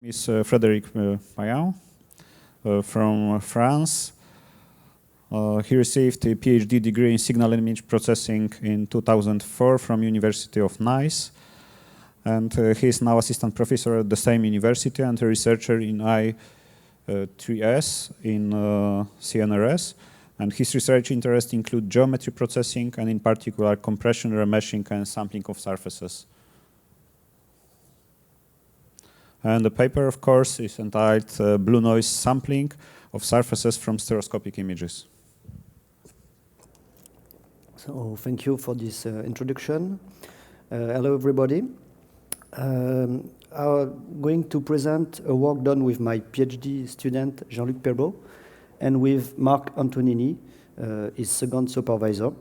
Is Frédéric Payan from France. He received a PhD degree in signal and image processing in 2004 from University of Nice. And he is now assistant professor at the same university and a researcher in I3S in CNRS. And his research interests include geometry processing and in particular compression, remeshing and sampling of surfaces. And the paper, of course, is entitled Blue Noise Sampling of Surfaces from Stereoscopic Images. So thank you for this introduction. Hello, everybody. I'm going to present a work done with my PhD student, Jean-Luc Peyrot, and with Marc Antonini, his second supervisor.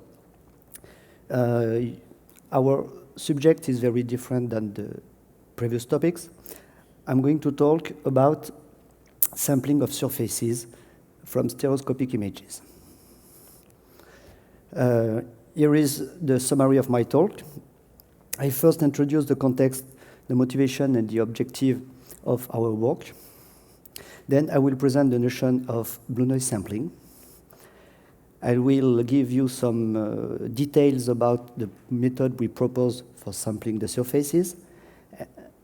Our subject is very different than the previous topics. I'm going to talk about sampling of surfaces from stereoscopic images. Here is the summary of my talk. I first introduce the context, the motivation, and the objective of our work. Then I will present the notion of blue noise sampling. I will give you some details about the method we propose for sampling the surfaces.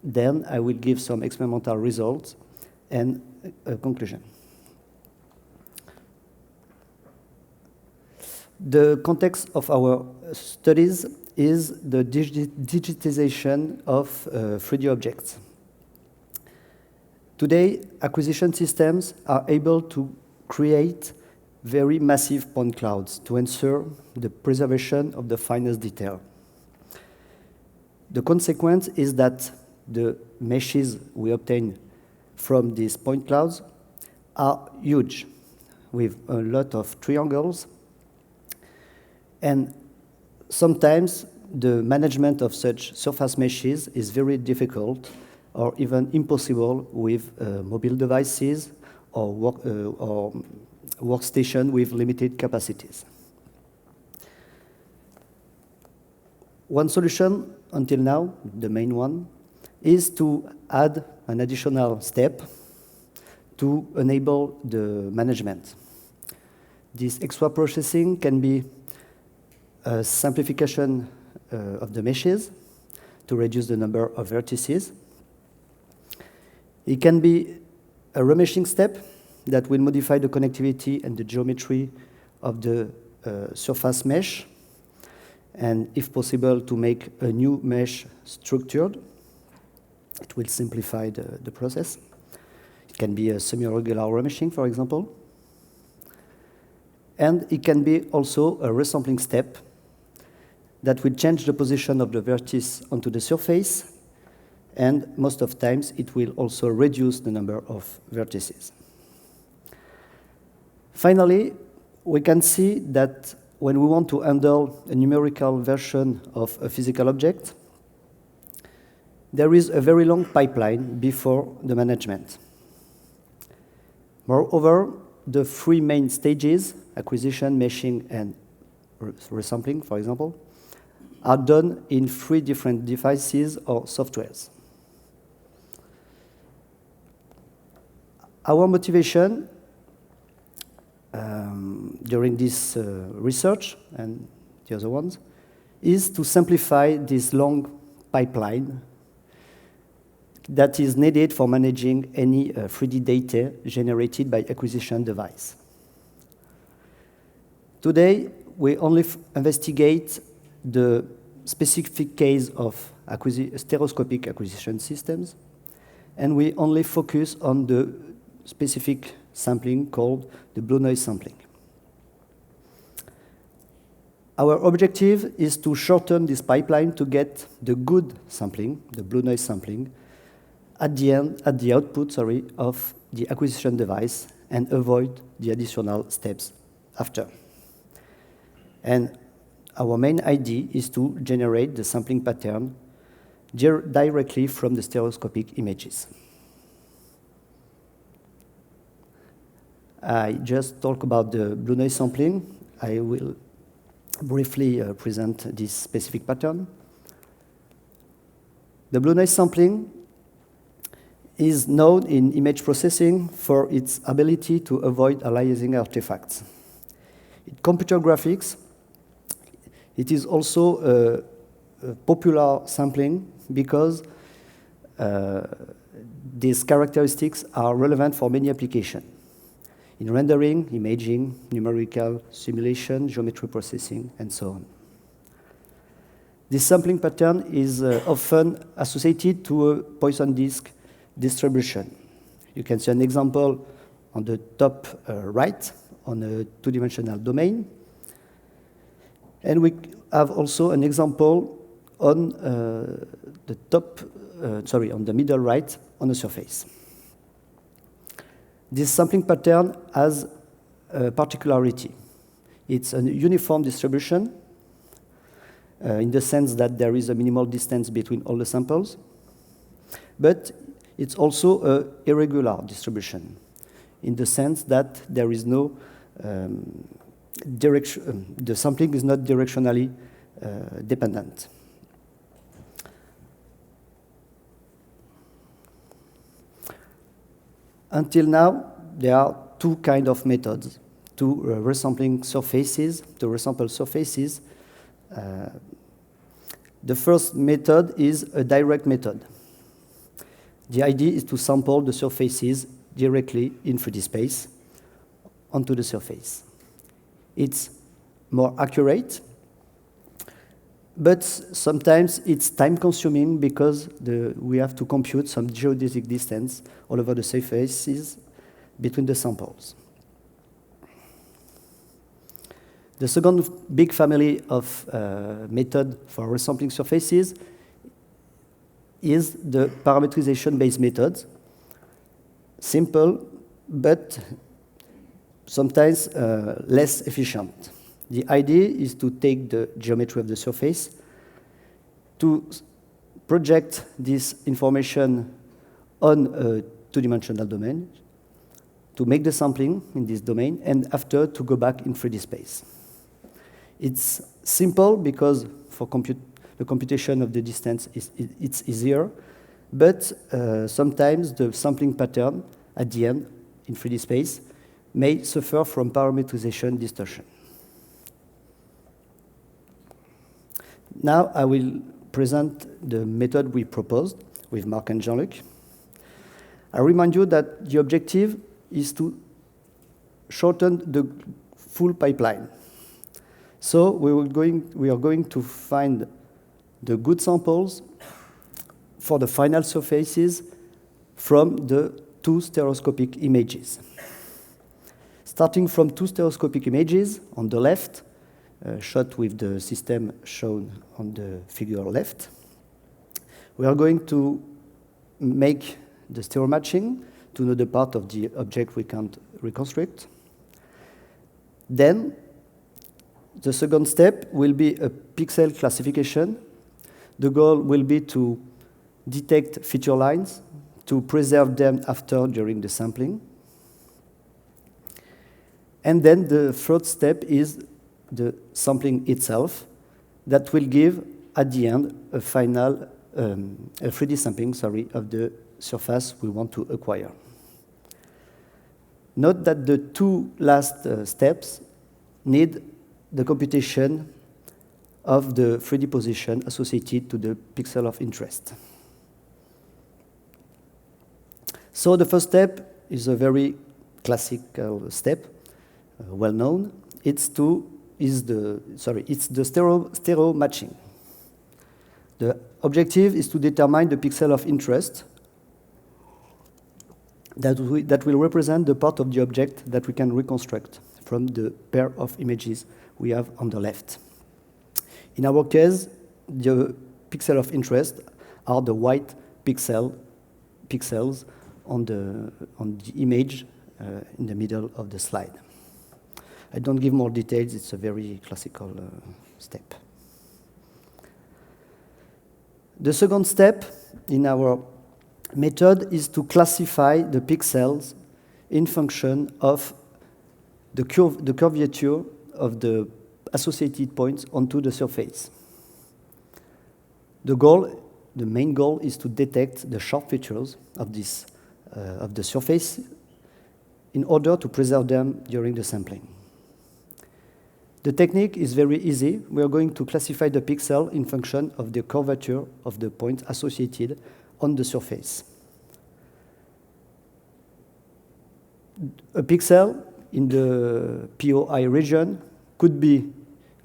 Then I will give some experimental results and a conclusion. The context of our studies is the digitization of 3D objects. Today, acquisition systems are able to create very massive point clouds to ensure the preservation of the finest detail. The consequence is that the meshes we obtain from these point clouds are huge, with a lot of triangles. And sometimes the management of such surface meshes is very difficult or even impossible with mobile devices or workstation with limited capacities. One solution until now, the main one, is to add an additional step to enable the management. This extra processing can be a simplification of the meshes to reduce the number of vertices. It can be a remeshing step that will modify the connectivity and the geometry of the surface mesh, and if possible, to make a new mesh structured. It will simplify the process. It can be a semi-regular remeshing, for example. And it can be also a resampling step that will change the position of the vertex onto the surface, and most of times it will also reduce the number of vertices. Finally, we can see that when we want to handle a numerical version of a physical object, there is a very long pipeline before the management. Moreover, the three main stages, acquisition, meshing, and resampling, for example, are done in 3 different devices or softwares. Our motivation during this research and the other ones is to simplify this long pipeline that is needed for managing any 3D data generated by acquisition device. Today, we only investigate the specific case of stereoscopic acquisition systems, and we only focus on the specific sampling called the blue noise sampling. Our objective is to shorten this pipeline to get the good sampling, the blue noise sampling, at the output of the acquisition device and avoid the additional steps after. And our main idea is to generate the sampling pattern directly from the stereoscopic images. I just talk about the blue noise sampling. I will briefly present this specific pattern. The blue noise sampling is known in image processing for its ability to avoid aliasing artifacts. In computer graphics, it is also a popular sampling because these characteristics are relevant for many applications. In rendering, imaging, numerical simulation, geometry processing, and so on. This sampling pattern is often associated to a Poisson disk distribution. You can see an example on the top right on a two-dimensional domain. And we have also an example on the top, on the middle right on a surface. This sampling pattern has a particularity. It's a uniform distribution in the sense that there is a minimal distance between all the samples, but it's also an irregular distribution in the sense that there is no direction, the sampling is not directionally dependent. Until now, there are two kinds of methods to resampling surfaces, to resample surfaces. The first method is a direct method. The idea is to sample the surfaces directly in 3D space onto the surface. It's more accurate, but sometimes it's time-consuming because we have to compute some geodesic distance all over the surfaces between the samples. The second big family of method for resampling surfaces is the parametrization-based methods. Simple, but sometimes less efficient. The idea is to take the geometry of the surface, to project this information on a two-dimensional domain, to make the sampling in this domain, and after to go back in 3D space. It's simple because for the computation of the distance it's easier, but sometimes the sampling pattern at the end in 3D space may suffer from parametrization distortion. Now I will present the method we proposed with Marc and Jean-Luc. I remind you that the objective is to shorten the full pipeline. So we are going to find the good samples for the final surfaces from the two stereoscopic images. Starting from two stereoscopic images on the left, shot with the system shown on the figure left, we are going to make the stereo matching to know the part of the object we can't reconstruct. Then the second step will be a pixel classification. The goal will be to detect feature lines, to preserve them after during the sampling. And then the third step is the sampling itself that will give, at the end, a final a 3D sampling, of the surface we want to acquire. Note that the two last steps need the computation of the 3D position associated to the pixel of interest. So the first step is a very classical step, well known. It's the stereo matching. The objective is to determine the pixel of interest that will represent the part of the object that we can reconstruct from the pair of images we have on the left. In our case, the pixel of interest are the white pixels on the image in the middle of the slide. I don't give more details, it's a very classical step. The second step in our method is to classify the pixels in function of the curvature of the associated points onto the surface. The goal the main goal is to detect the sharp features of this of the surface in order to preserve them during the sampling. The technique is very easy. We are going to classify the pixel in function of the curvature of the point associated on the surface. A pixel in the POI region could be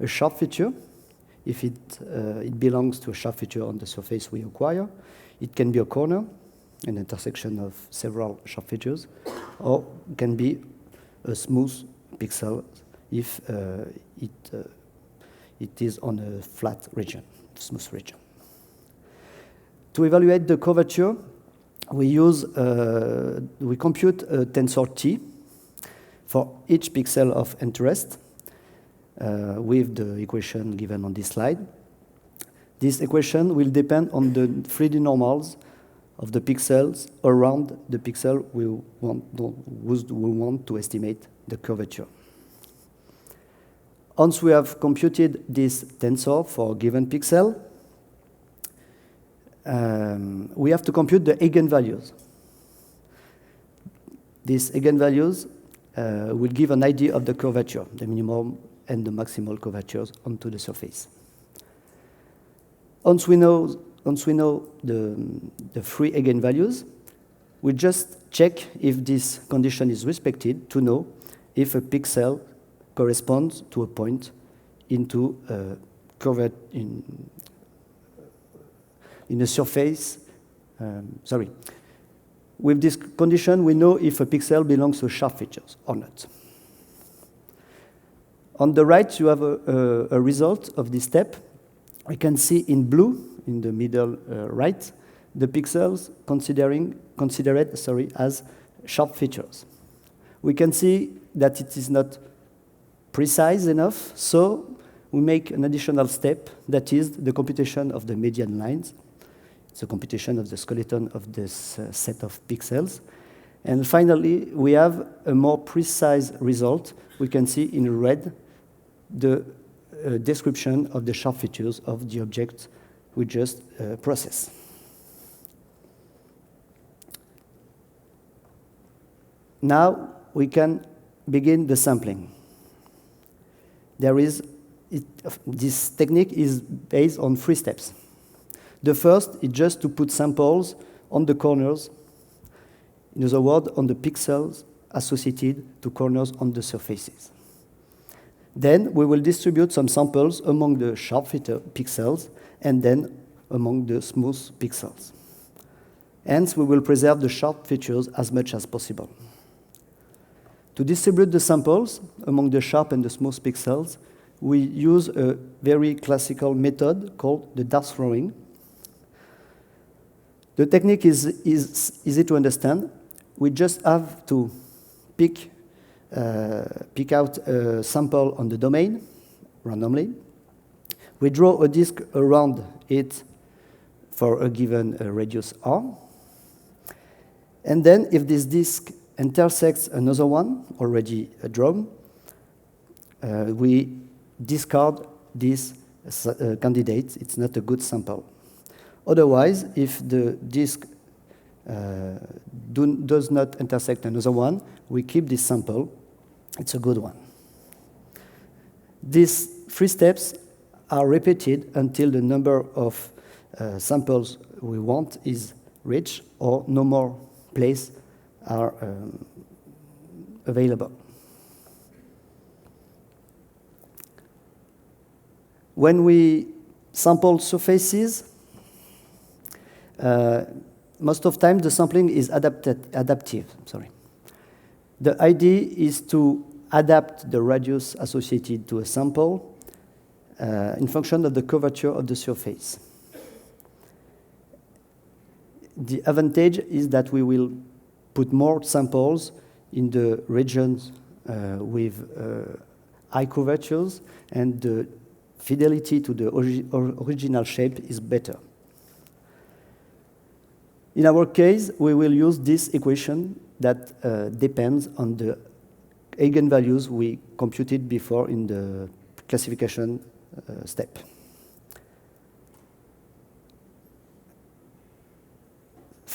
a sharp feature if it belongs to a sharp feature on the surface we acquire. It can be a corner, an intersection of several sharp features, or it can be a smooth pixel if it is on a flat region, smooth region. To evaluate the curvature, we compute a tensor T for each pixel of interest with the equation given on this slide. This equation will depend on the 3D normals of the pixels around the pixel we want to estimate the curvature. Once we have computed this tensor for a given pixel, we have to compute the eigenvalues. These eigenvalues will give an idea of the curvature, the minimum and the maximal curvatures onto the surface. Once we know the three eigenvalues, we just check if this condition is respected to know if a pixel corresponds to a point into a curve in a surface. With this condition, we know if a pixel belongs to sharp features or not. On the right, you have a result of this step. We can see in blue, in the middle right, the pixels considered as sharp features. We can see that it is not precise enough, so we make an additional step, that is the computation of the median lines. It's a computation of the skeleton of this set of pixels. And finally, we have a more precise result. We can see in red the description of the sharp features of the object we just processed. Now we can begin the sampling. This technique is based on 3 steps. The first is just to put samples on the corners, in other words, on the pixels associated to corners on the surfaces. Then we will distribute some samples among the sharp pixels and then among the smooth pixels. Hence, we will preserve the sharp features as much as possible. To distribute the samples among the sharp and the smooth pixels, we use a very classical method called the dart throwing. The technique is easy to understand. We just have to pick out a sample on the domain randomly. We draw a disk around it for a given radius r. And then if this disk intersects another one already drawn, we discard this candidate. It's not a good sample. Otherwise, if the disk does not intersect another one, we keep this sample. It's a good one. These 3 steps are repeated until the number of samples we want is reached or no more places are available. When we sample surfaces, most of the time the sampling is adaptive. The idea is to adapt the radius associated to a sample in function of the curvature of the surface. The advantage is that we will put more samples in the regions with high curvatures, and the fidelity to the original shape is better. In our case, we will use this equation that depends on the eigenvalues we computed before in the classification step.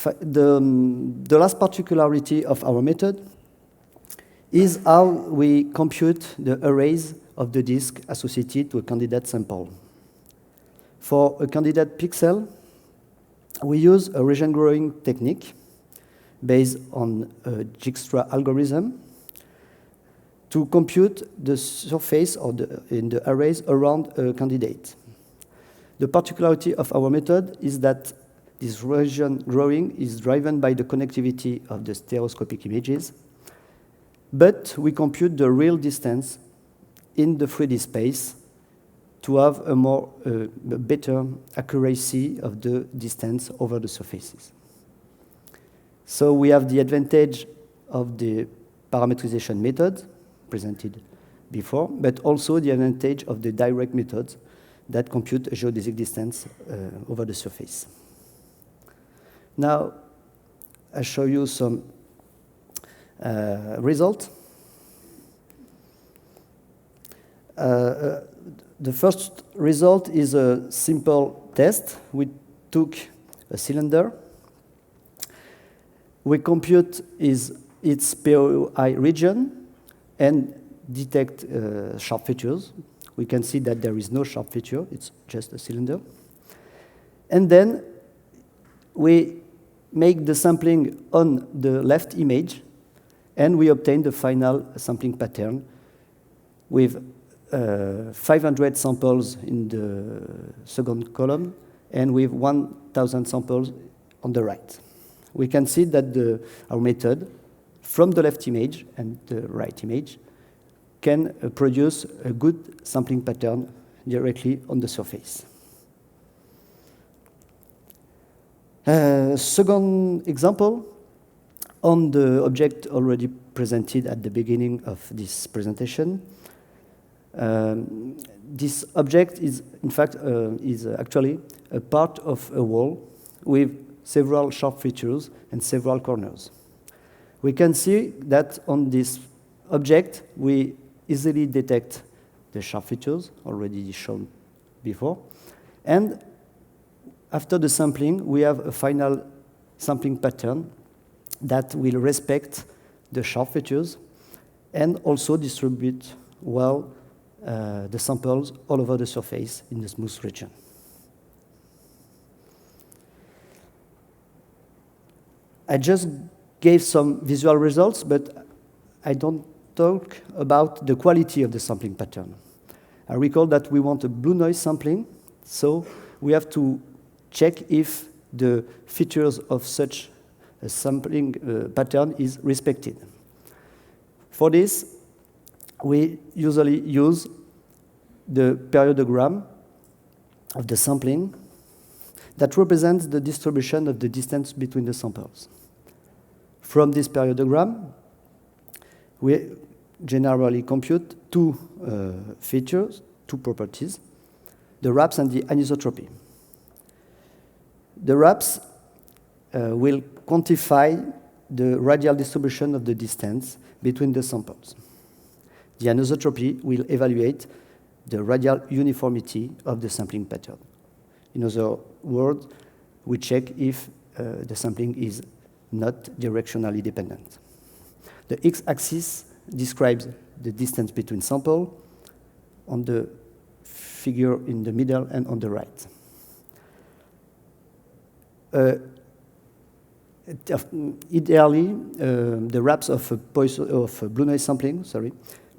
The last particularity of our method is how we compute the arrays of the disk associated to a candidate sample. For a candidate pixel, we use a region growing technique based on a Dijkstra algorithm to compute the surface in the arrays around a candidate. The particularity of our method is that this region growing is driven by the connectivity of the stereoscopic images, but we compute the real distance in the 3D space to have a better accuracy of the distance over the surfaces. So we have the advantage of the parametrization method presented before, but also the advantage of the direct methods that compute a geodesic distance over the surface. Now, I show you some results. The first result is a simple test. We took a cylinder. We compute its POI region and detect sharp features. We can see that there is no sharp feature. It's just a cylinder. And then we make the sampling on the left image, and we obtain the final sampling pattern with 500 samples in the second column and with 1,000 samples on the right. We can see that our method, from the left image and the right image, can produce a good sampling pattern directly on the surface. Second example, on the object already presented at the beginning of this presentation. This object is, in fact, is actually a part of a wall with several sharp features and several corners. We can see that on this object, we easily detect the sharp features already shown before. And after the sampling, we have a final sampling pattern that will respect the sharp features and also distribute well the samples all over the surface in the smooth region. I just gave some visual results, but I don't talk about the quality of the sampling pattern. I recall that we want a blue noise sampling, so we have to check if the features of such a sampling pattern is respected. For this, we usually use the periodogram of the sampling that represents the distribution of the distance between the samples. From this periodogram, we generally compute two features, two properties, the wraps and the anisotropy. The wraps will quantify the radial distribution of the distance between the samples. The anisotropy will evaluate the radial uniformity of the sampling pattern. In other words, we check if the sampling is not directionally dependent. The x-axis describes the distance between samples on the figure in the middle and on the right. Ideally, the wraps of blue noise sampling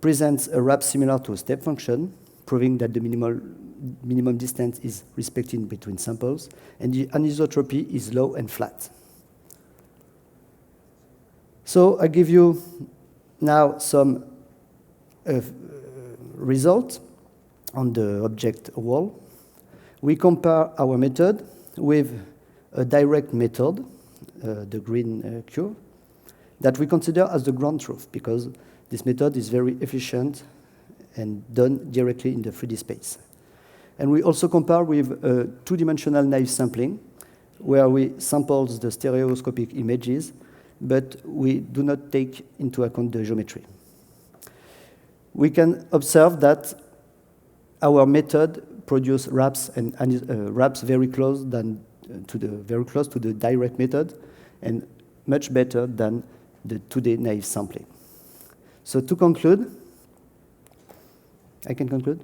presents a wrap similar to a step function, proving that the minimum distance is respected between samples, and the anisotropy is low and flat. So I give you now some results on the object wall. We compare our method with a direct method, the green curve, that we consider as the ground truth, because this method is very efficient and done directly in the 3D space. And we also compare with two-dimensional naive sampling, where we sample the stereoscopic images, but we do not take into account the geometry. We can observe that our method produces wraps and wraps very close to the direct method, and much better than the today naive sampling. So to conclude, I can conclude?